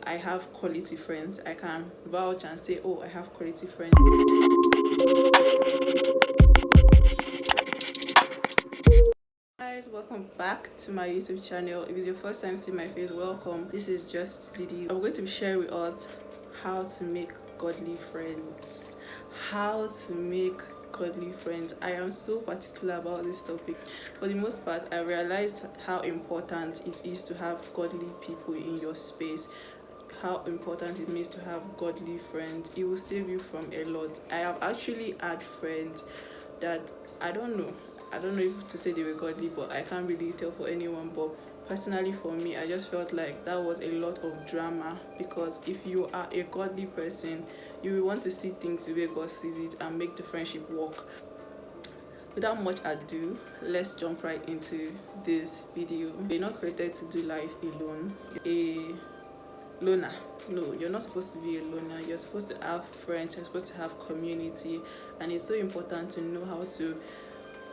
I have quality friends. I can vouch and say, oh, I have quality friends. Guys, welcome back to my YouTube channel. If it's your first time seeing my face, welcome. This is Just Didi. I'm going to share with us how to make godly friends. How to make godly friends. I am so particular about this topic. For the most part, I realized how important it is to have godly people in your space, how important it means to have godly friends. It will save you from a lot. I have actually had friends that I don't know if to say they were godly, but I can't really tell for anyone. But personally for me, I just felt like that was a lot of drama, because if you are a godly person, you will want to see things the way God sees it and make the friendship work. Without much ado, let's jump right into this video. You're not created to do life alone. A loner. No, you're not supposed to be a loner. You're supposed to have friends, you're supposed to have community, and it's so important to know how to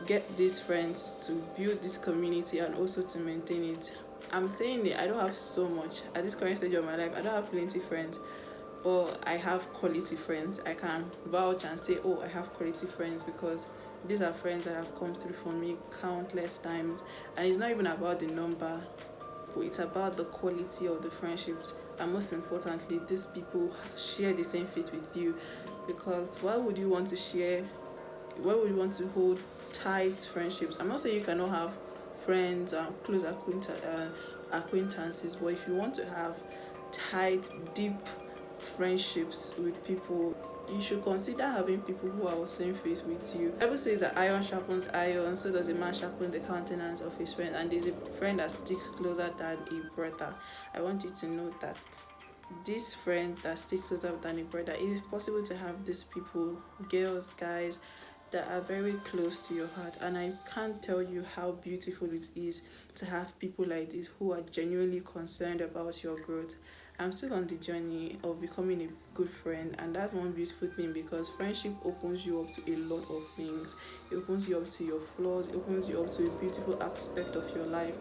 get these friends, to build this community, and also to maintain it. I'm saying that I don't have so much at this current stage of my life. I don't have plenty friends, but I have quality friends. I can vouch and say, oh, I have quality friends, because these are friends that have come through for me countless times. And it's not even about the number, but it's about the quality of the friendships. And most importantly, these people share the same faith with you. Because why would you want to hold tight friendships? I'm not saying you cannot have friends and close acquaintances, but if you want to have tight, deep friendships with people, you should consider having people who are on the same faith with you. The Bible says that iron sharpens iron, so does a man sharpen the countenance of his friend. And there's a friend that sticks closer than a brother. I want you to know that this friend that sticks closer than a brother, it is possible to have these people, girls, guys, that are very close to your heart. And I can't tell you how beautiful it is to have people like this who are genuinely concerned about your growth. I'm still on the journey of becoming a good friend, and that's one beautiful thing, because friendship opens you up to a lot of things. It opens you up to your flaws, it opens you up to a beautiful aspect of your life.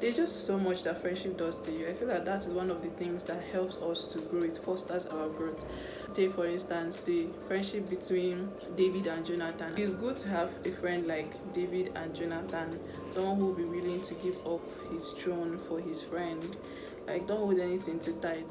There's just so much that friendship does to you. I feel like that is one of the things that helps us to grow. It fosters our growth. Take for instance the friendship between David and Jonathan. It's good to have a friend like David and Jonathan, someone who will be willing to give up his throne for his friend. Like, don't hold anything too tight.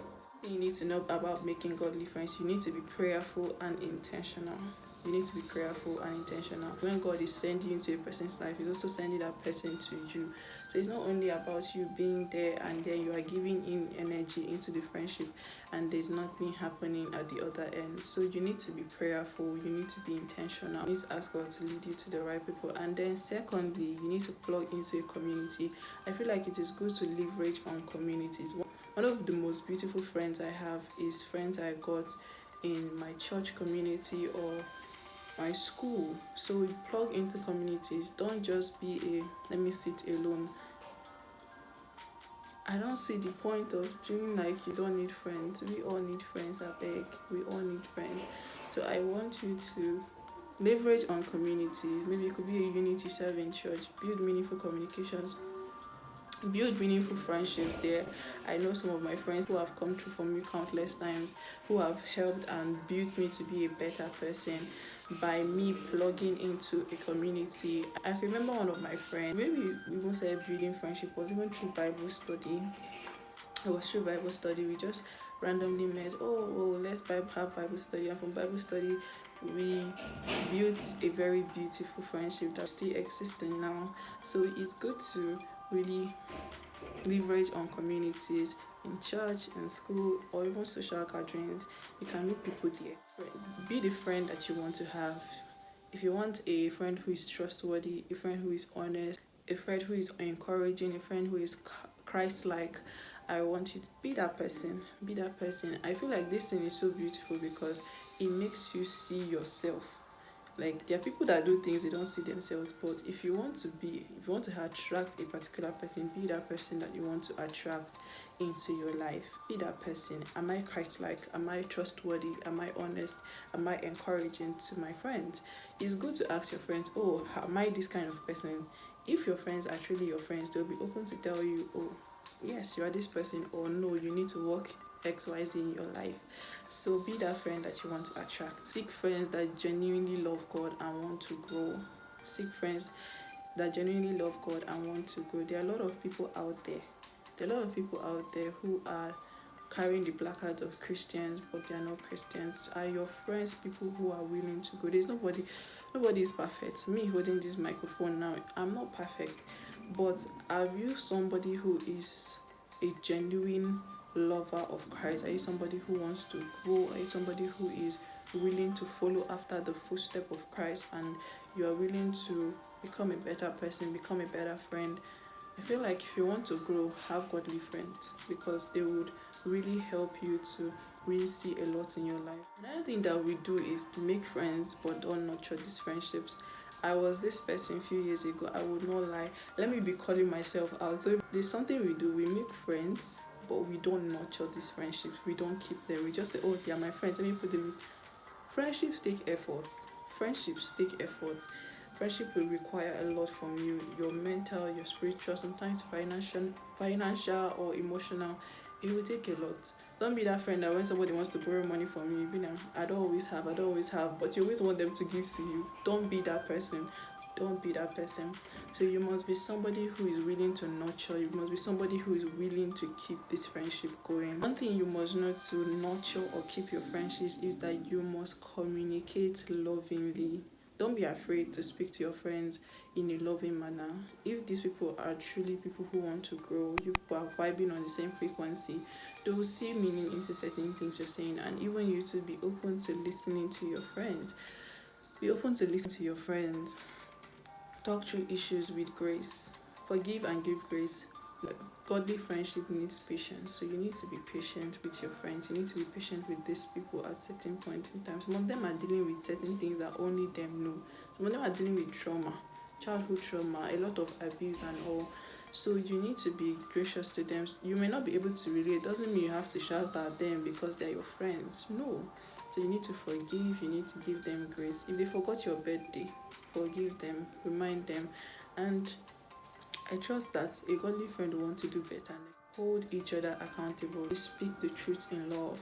You need to know about making godly friends. You need to be prayerful and intentional. You need to be prayerful and intentional. When God is sending you into a person's life, He's also sending that person to you. So it's not only about you being there and then you are giving in energy into the friendship and there's nothing happening at the other end. So you need to be prayerful. You need to be intentional. You need to ask God to lead you to the right people. And then secondly, you need to plug into a community. I feel like it is good to leverage on communities. One of the most beautiful friends I have is friends I got in my church community or my school. So we plug into communities. Don't just be a let me sit alone. I don't see the point of doing like you don't need friends. We all need friends, I beg. We all need friends. So I want you to leverage on communities. Maybe it could be a unity serving church. Build meaningful communications, build meaningful friendships there. I know some of my friends who have come through for me countless times, who have helped and built me to be a better person by me plugging into a community. I remember one of my friends, maybe we even started building friendship was even through Bible study. It was through Bible study. We just randomly met. Let's have Bible study, and from Bible study we built a very beautiful friendship that's still existing now. So it's good to really leverage on communities in church and school or even social gatherings. You can meet people there. Be the friend that you want to have. If you want a friend who is trustworthy, a friend who is honest, a friend who is encouraging, a friend who is Christ-like, I want you to be that person. Be that person. I feel like this thing is so beautiful because it makes you see yourself. Like, there are people that do things they don't see themselves, but if you want to attract a particular person, be that person that you want to attract into your life. Be that person. Am I Christ-like? Am I trustworthy? Am I honest? Am I encouraging to my friends? It's good to ask your friends, oh, am I this kind of person? If your friends are truly your friends, they'll be open to tell you, oh, yes, you are this person, or no, you need to work XYZ in your life. So be that friend that you want to attract. Seek friends that genuinely love God and want to grow. Seek friends that genuinely love God and want to grow. There are a lot of people out there. There are a lot of people out there who are carrying the placard of Christians, but they are not Christians. Are your friends people who are willing to grow? There's nobody is perfect. Me holding this microphone now, I'm not perfect. But are you somebody who is a genuine lover of Christ? Are you somebody who wants to grow? Are you somebody who is willing to follow after the footstep of Christ, and you are willing to become a better person, become a better friend? I feel like if you want to grow, have godly friends, because they would really help you to really see a lot in your life. Another thing that we do is to make friends but don't nurture these friendships. I was this person a few years ago, I would not lie. Let me be calling myself out. So there's something we do, we make friends, but we don't nurture these friendships. We don't keep them. We just say, oh, they are my friends, let me put them in. Friendships take efforts. Friendships take efforts. Friendship will require a lot from you, your mental, your spiritual, sometimes financial or emotional. It will take a lot. Don't be that friend that when somebody wants to borrow money from you, be like, I don't always have, but you always want them to give to you. Don't be that person. Don't be that person. So you must be somebody who is willing to nurture. You must be somebody who is willing to keep this friendship going. One thing you must know to nurture or keep your friendships is that you must communicate lovingly. Don't be afraid to speak to your friends in a loving manner. If these people are truly people who want to grow, you are vibing on the same frequency, they will see meaning into certain things you're saying, and even you to be open to listening to your friends. Be open to listen to your friends. Talk through issues with grace. Forgive and give grace. Godly friendship needs patience, so you need to be patient with your friends. You need to be patient with these people at certain points in time. Some of them are dealing with certain things that only them know. Some of them are dealing with trauma, childhood trauma, a lot of abuse and all. So you need to be gracious to them. You may not be able to relate. Doesn't mean you have to shout at them because they're your friends. No. So you need to forgive. You need to give them grace. If they forgot your birthday, forgive them, remind them, and I trust that a godly friend will want to do better. Hold each other accountable. Speak the truth in love.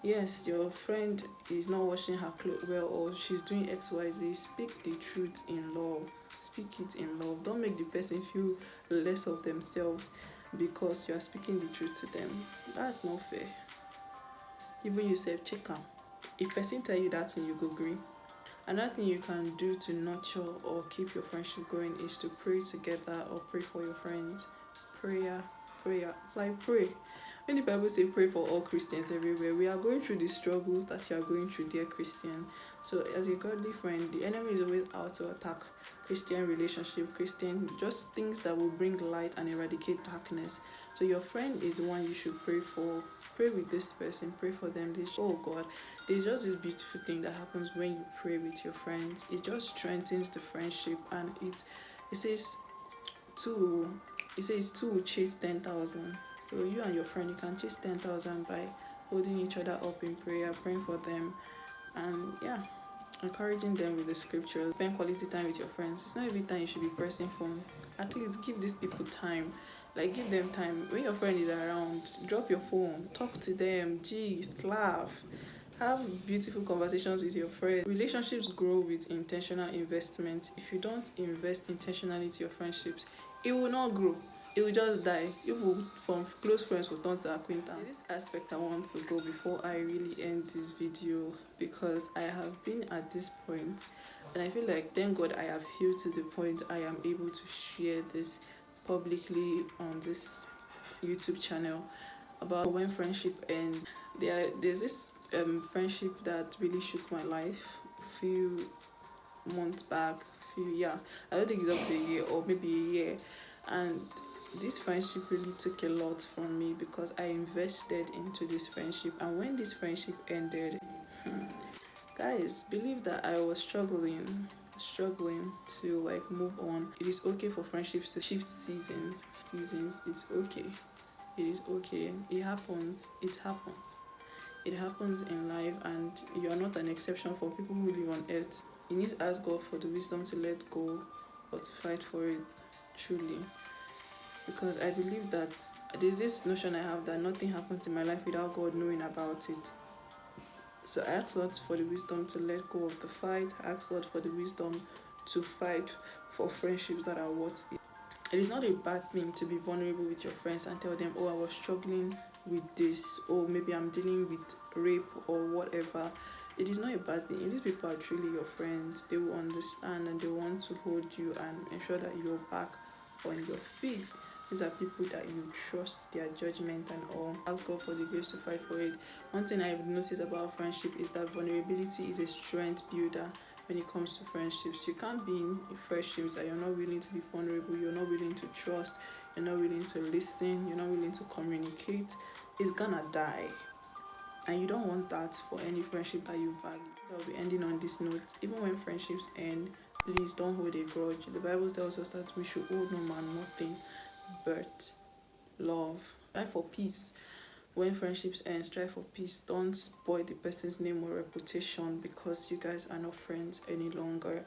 Yes, your friend is not washing her clothes well, or she's doing XYZ. Speak the truth in love. Speak it in love. Don't make the person feel less of themselves because you are speaking the truth to them. That's not fair. Even you say, check out. If person tell you that thing, you go agree. Another thing you can do to nurture or keep your friendship going is to pray together or pray for your friends. Prayer, like pray. When the Bible says pray for all Christians everywhere, we are going through the struggles that you are going through, dear Christian. So as a godly friend, the enemy is always out to attack Christian relationship, Christian, just things that will bring light and eradicate darkness. So your friend is the one you should pray for. Pray with this person, pray for them. Oh God, there's just this beautiful thing that happens when you pray with your friends. It just strengthens the friendship, and it says two will chase 10,000. So you and your friend, you can chase 10,000 by holding each other up in prayer, praying for them, and yeah, encouraging them with the scriptures. Spend quality time with your friends. It's not every time you should be pressing phone. At least give these people time. Like, give them time. When your friend is around, drop your phone, talk to them, gist, laugh, have beautiful conversations with your friends. Relationships grow with intentional investment. If you don't invest intentionally to your friendships, it will not grow. It will just die. People from close friends will turn to acquaintance. This aspect I want to go before I really end this video, because I have been at this point and I feel like, thank God, I have healed to the point I am able to share this publicly on this YouTube channel about when friendship ends. There's this friendship that really shook my life a few months back. I don't think it's up to a year or maybe a year, and this friendship really took a lot from me because I invested into this friendship. And when this friendship ended, guys, believe that I was struggling to like move on. It is okay for friendships to shift seasons. It's okay. It is okay. It happens in life, and you are not an exception for people who live on earth. You need to ask God for the wisdom to let go or to fight for it truly, because I believe that there's this notion I have that nothing happens in my life without God knowing about it. So I ask God for the wisdom to let go of the fight. I ask God for the wisdom to fight for friendships that are worth it. It is not a bad thing to be vulnerable with your friends and tell them, oh, I was struggling with this, or maybe I'm dealing with rape or whatever. It is not a bad thing. If these people are truly your friends, they will understand and they want to hold you and ensure that you're back on your feet. These are people that you trust their judgment and all. Ask God for the grace to fight for it. One thing I've noticed about friendship is that vulnerability is a strength builder when it comes to friendships. You can't be in friendships that you're not willing to be vulnerable, you're not willing to trust, you're not willing to listen, you're not willing to communicate. It's gonna die. And you don't want that for any friendship that you value. I'll be ending on this note. Even when friendships end, please don't hold a grudge. The Bible tells us that we should owe no man nothing but love. Strive for peace. When friendships end, strive for peace. Don't spoil the person's name or reputation because you guys are not friends any longer.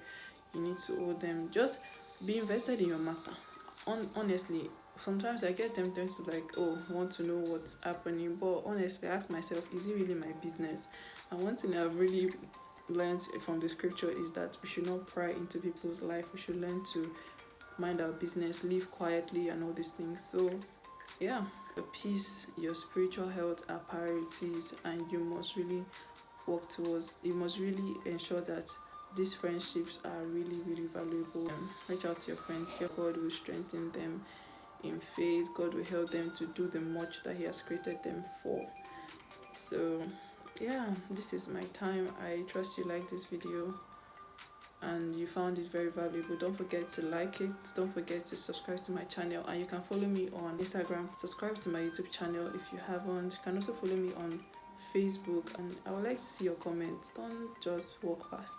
You need to owe them. Just be invested in your matter. Honestly, sometimes I get tempted to like, oh, want to know what's happening, but honestly, I ask myself, is it really my business? And one thing I've really learned from the scripture is that we should not pry into people's life. We should learn to mind our business, live quietly, and all these things. So, yeah, your peace, your spiritual health are priorities, and you must really work towards. You must really ensure that these friendships are really, really valuable. Reach out to your friends. Your God will strengthen them in faith. God will help them to do the much that He has created them for. So, yeah, this is my time. I trust you like this video and you found it very valuable. Don't forget to like it, don't forget to subscribe to my channel, and you can follow me on Instagram. Subscribe to my YouTube channel if you haven't. You can also follow me on Facebook, and I would like to see your comments. Don't just walk past.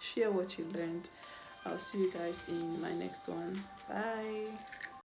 Share what you learned. I'll see you guys in my next one. Bye.